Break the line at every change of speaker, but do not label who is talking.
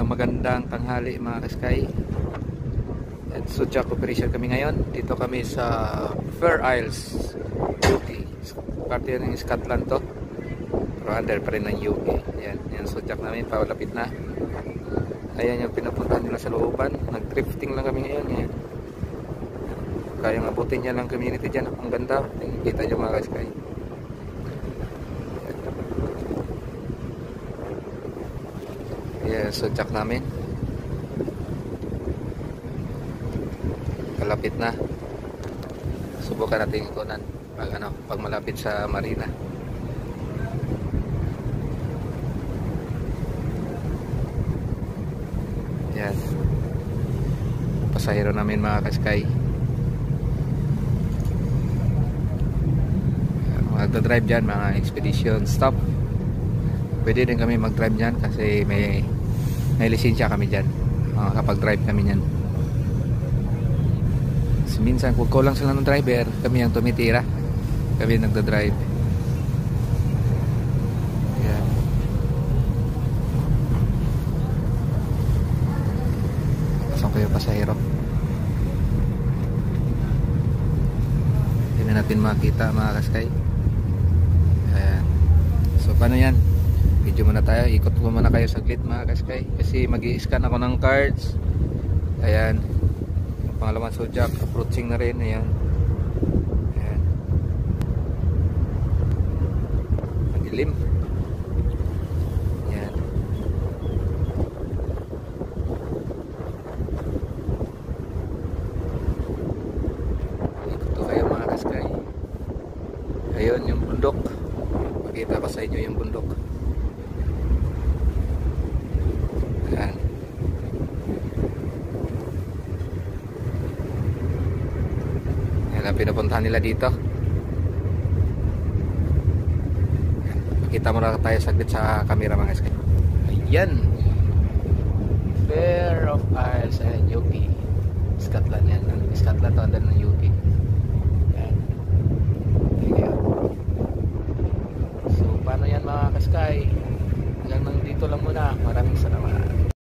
Isang magandang tanghali mga ka-Sky. At Suchak operation kami ngayon. Dito kami sa Fair Isles, UK. Parte ng Scotland to, pero under pa rin ng UK. Yan Suchak namin, palapit na. Ayan yung pinapuntahan nila sa looban. Nag-drifting lang kami ngayon. Yan. Kayang abutin yan ng community dyan. Ang ganda, kita nyo mga ka-Sky. Yan Suchak namin. Kalapit na. Subukan natin ikunan pag malapit sa marina. Yan. Pasahero namin mga ka-Sky. Magdadrive dyan mga expedition stop. Pwede din kami mag-drive dyan kasi may lisensya kami dyan. Kapag-drive kami dyan. Minsan kung kulang sila ng driver, kami ang tumitira, kami nagda-drive. Yan. Saan kayo pasahero? Hindi na natin makita mga ka-Sky. Ayan. So paano yan? Video muna tayo, ikot ko muna kayo saglit mga ka-Sky, kasi mag-i-scan ako ng cards. Ayan, pangalaman Suchak, approaching na rin. Ayan. Ayan. Madilim. Ayan. Ito kayo mga ka-Sky. Ayun yung bundok. Pakita ko sa inyo yung bundok. Ayan. Pinapuntahan nila dito. Kita muna tayo saglit sa camera mga ka-Sky. Ayan, Fair of Isles and UK, Scotland yan. Scotland to, under ng UK.